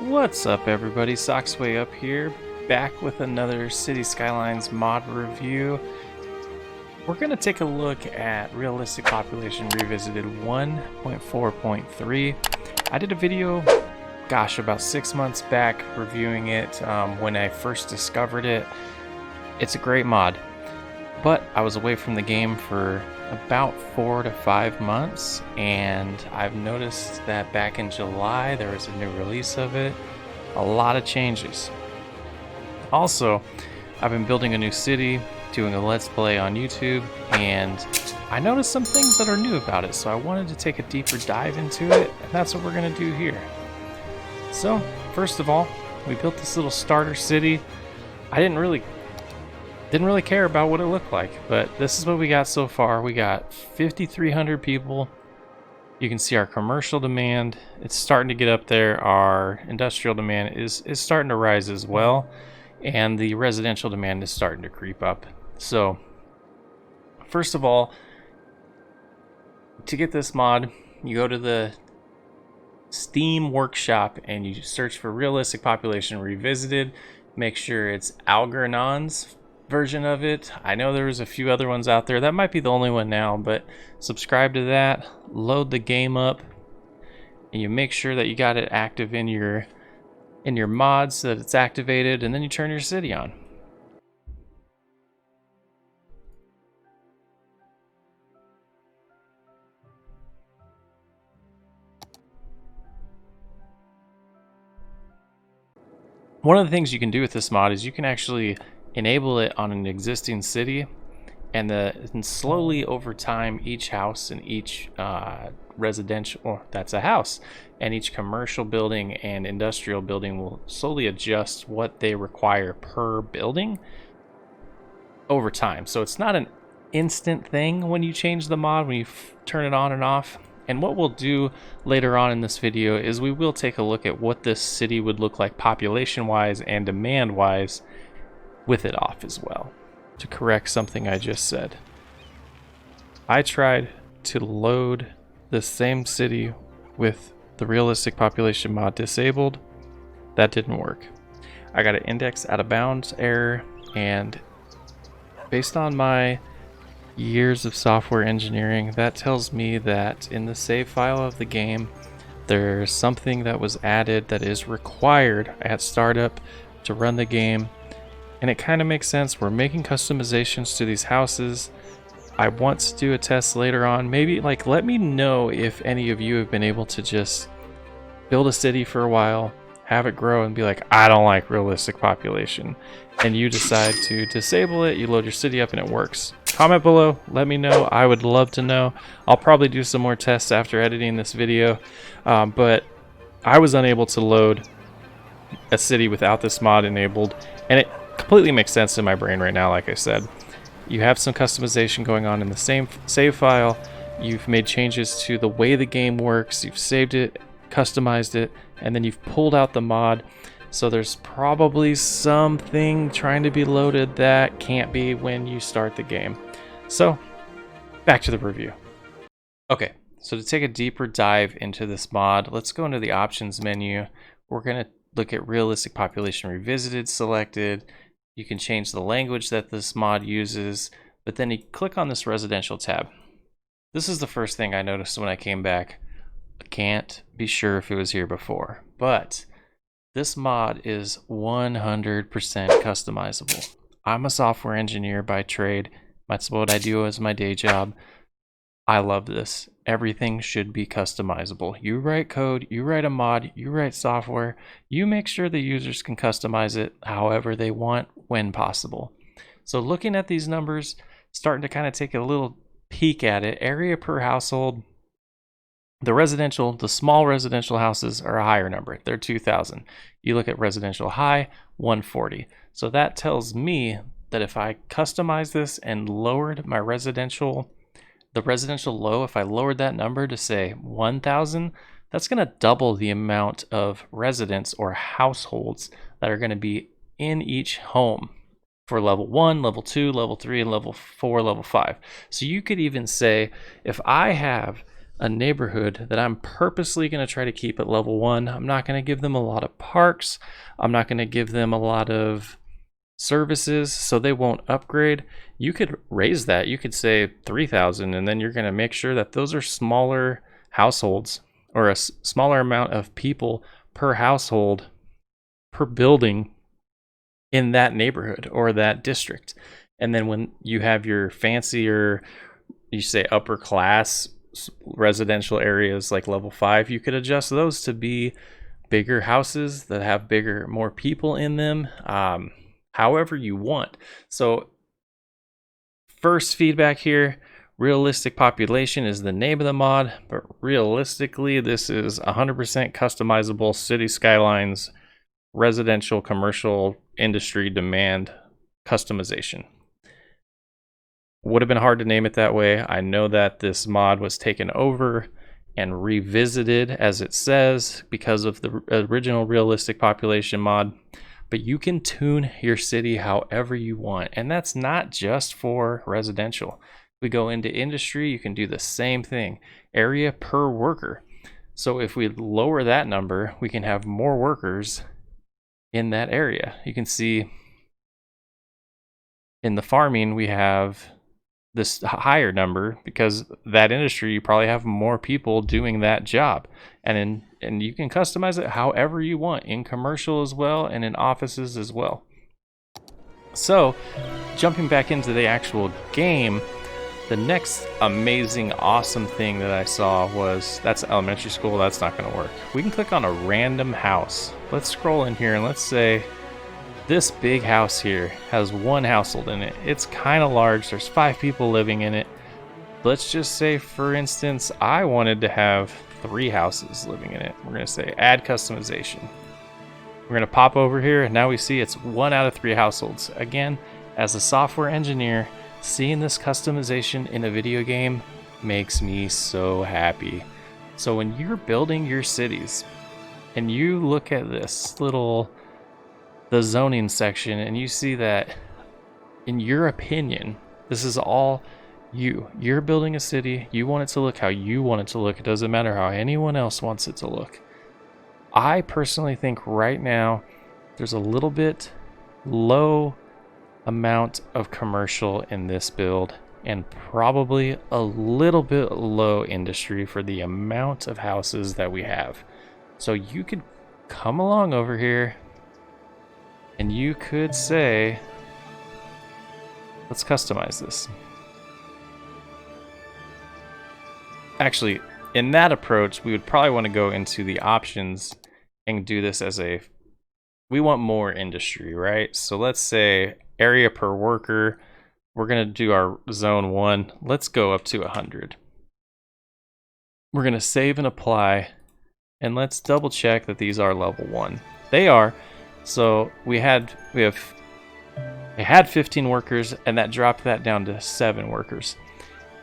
What's up, everybody? Socksway up here, back with another City Skylines mod review. We're going to take a look at Realistic Population Revisited 1.4.3. I did a video, gosh, about 6 months back reviewing it when I first discovered it. It's a great mod, but I was away from the game for about 4 to 5 months, and I've noticed that back in July there was a new release of it. A lot of changes. Also, I've been building a new city, doing a let's play on YouTube, and I noticed some things that are new about it, so I wanted to take a deeper dive into it, and that's what we're going to do here. So, first of all, we built this little starter city. I didn't really care about what it looked like, but this is what we got so far. We got 5,300 people. You can see our commercial demand. It's starting to get up there. Our industrial demand is starting to rise as well, and the residential demand is starting to creep up. So, first of all, to get this mod, you go to the Steam Workshop and you search for Realistic Population Revisited. Make sure it's Algernon's version of it. I know there's a few other ones out there. That might be the only one now, but subscribe to that, load the game up, and you make sure that you got it active in your mods so that it's activated, and then you turn your city on. One of the things you can do with this mod is you can actually enable it on an existing city, and slowly over time each house and each residential, or that's a house, and each commercial building and industrial building will slowly adjust what they require per building over time. So it's not an instant thing when you change the mod, when you turn it on and off. And what we'll do later on in this video is we will take a look at what this city would look like population wise and demand wise with it off as well. To correct something I just said, I tried to load the same city with the realistic population mod disabled. That didn't work. I got an index out of bounds error, and based on my years of software engineering, that tells me that in the save file of the game there's something that was added that is required at startup to run the game. And it kind of makes sense. We're making customizations to these houses. I want to do a test later on. Maybe, like, let me know if any of you have been able to just build a city for a while, have it grow, and be like, I don't like realistic population. And you decide to disable it, you load your city up, and it works. Comment below, let me know. I would love to know. I'll probably do some more tests after editing this video. But I was unable to load a city without this mod enabled, and it completely makes sense in my brain right now. Like I said, you have some customization going on in the same save file. You've made changes to the way the game works. You've saved it, customized it, and then you've pulled out the mod. So there's probably something trying to be loaded that can't be when you start the game. So back to the review. Okay, so to take a deeper dive into this mod, let's go into the options menu. We're going to look at Realistic Population Revisited selected. You can change the language that this mod uses, but then you click on this residential tab. This is the first thing I noticed when I came back. I can't be sure if it was here before, but this mod is 100% customizable. I'm a software engineer by trade. That's what I do as my day job. I love this. Everything should be customizable. You write code, you write a mod, you write software, you make sure the users can customize it however they want when possible. So looking at these numbers, starting to kind of take a little peek at it, area per household, the small residential houses are a higher number. They're 2,000. You look at residential high, 140. So that tells me that if I customize this and lowered my the residential low, if I lowered that number to say 1,000, that's going to double the amount of residents or households that are going to be in each home for level 1, level 2, level 3, and level 4, level 5. So you could even say, if I have a neighborhood that I'm purposely going to try to keep at level 1. I'm not going to give them a lot of parks. I'm not going to give them a lot of services so they won't upgrade. You could raise that. You could say 3,000, and then you're going to make sure that those are smaller households, or a smaller amount of people per household per building in that neighborhood or that district. And then when you have your fancier, you say upper class residential areas like level 5, you could adjust those to be bigger houses that have more people in them, however you want. So first feedback here, realistic population is the name of the mod, but realistically this is 100% customizable city skylines, residential, commercial, industry demand customization. Would have been hard to name it that way. I know that this mod was taken over and revisited, as it says, because of the original realistic population mod, but you can tune your city however you want, and that's not just for residential. We go into industry, you can do the same thing. Area per worker. So if we lower that number, we can have more workers in that area. You can see in the farming we have this higher number because that industry, you probably have more people doing that job, and you can customize it however you want in commercial as well and in offices as well. So jumping back into the actual game, the next amazing awesome thing that I saw was, that's elementary school, that's not going to work. We can click on a random house. Let's scroll in here and let's say this big house here has one household in it. It's kind of large. There's 5 people living in it. Let's just say, for instance, I wanted to have 3 houses living in it. We're going to say add customization. We're going to pop over here, and now we see it's 1 out of 3 households. Again, as a software engineer, seeing this customization in a video game makes me so happy. So when you're building your cities and you look at this little, the zoning section, and you see that, in your opinion, this is all you're building a city, you want it to look how you want it to look. It doesn't matter how anyone else wants it to look. I personally think right now there's a little bit low amount of commercial in this build, and probably a little bit low industry for the amount of houses that we have. So you could come along over here and you could say, let's customize this. Actually, in that approach, we would probably want to go into the options and do this as we want more industry, right? So let's say area per worker, we're going to do our zone 1. Let's go up to 100. We're going to save and apply, and let's double check that these are level 1. They are. So we had 15 workers, and that dropped that down to 7 workers.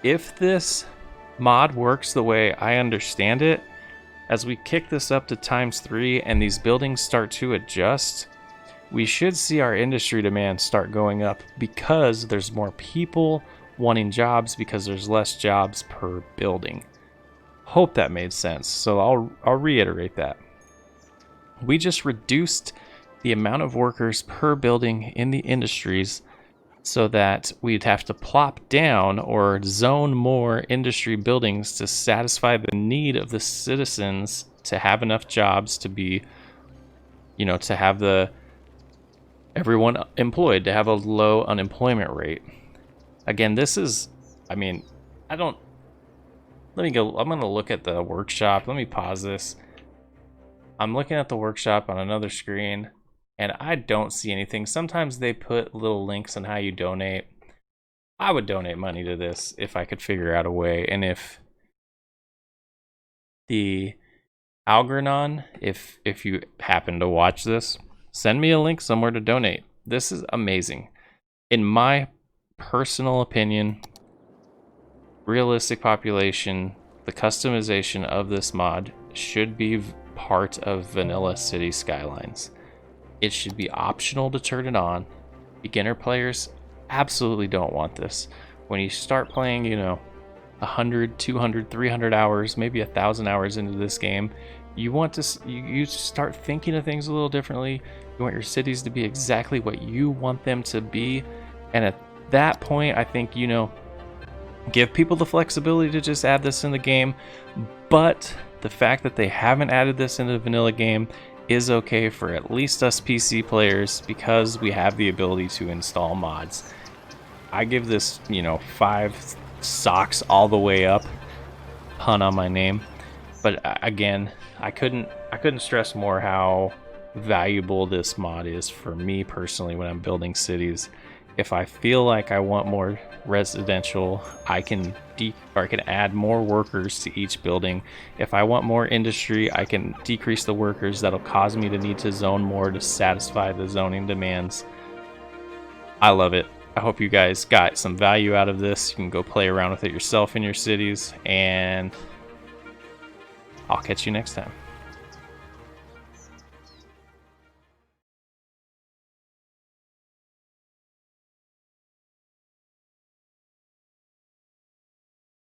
If this mod works the way I understand it, as we kick this up to ×3 and these buildings start to adjust, we should see our industry demand start going up because there's more people wanting jobs because there's less jobs per building. Hope that made sense. So I'll reiterate that. We just reduced the amount of workers per building in the industries so that we'd have to plop down or zone more industry buildings to satisfy the need of the citizens to have enough jobs to be, to have everyone employed, to have a low unemployment rate. Again, this is, I'm going to look at the workshop. Let me pause this. I'm looking at the workshop on another screen, and I don't see anything. Sometimes they put little links on how you donate. I would donate money to this if I could figure out a way. And if the algernon, if you happen to watch this, send me a link somewhere to donate. This is amazing. In my personal opinion, realistic population, the customization of this mod should be part of vanilla city skylines. It should be optional to turn it on. Beginner players absolutely don't want this. When you start playing, 100, 200, 300 hours, maybe 1,000 hours into this game, you want to you start thinking of things a little differently. You want your cities to be exactly what you want them to be, and at that point, I think, you know, give people the flexibility to just add this in the game. But the fact that they haven't added this into the vanilla game is okay for at least us PC players, because we have the ability to install mods. I give this, you know, 5 socks all the way up. Pun on my name. But again, I couldn't stress more how valuable this mod is for me personally when I'm building cities. If I feel like I want more residential, I can add more workers to each building. If I want more industry, I can decrease the workers. That'll cause me to need to zone more to satisfy the zoning demands. I love it. I hope you guys got some value out of this. You can go play around with it yourself in your cities, and I'll catch you next time.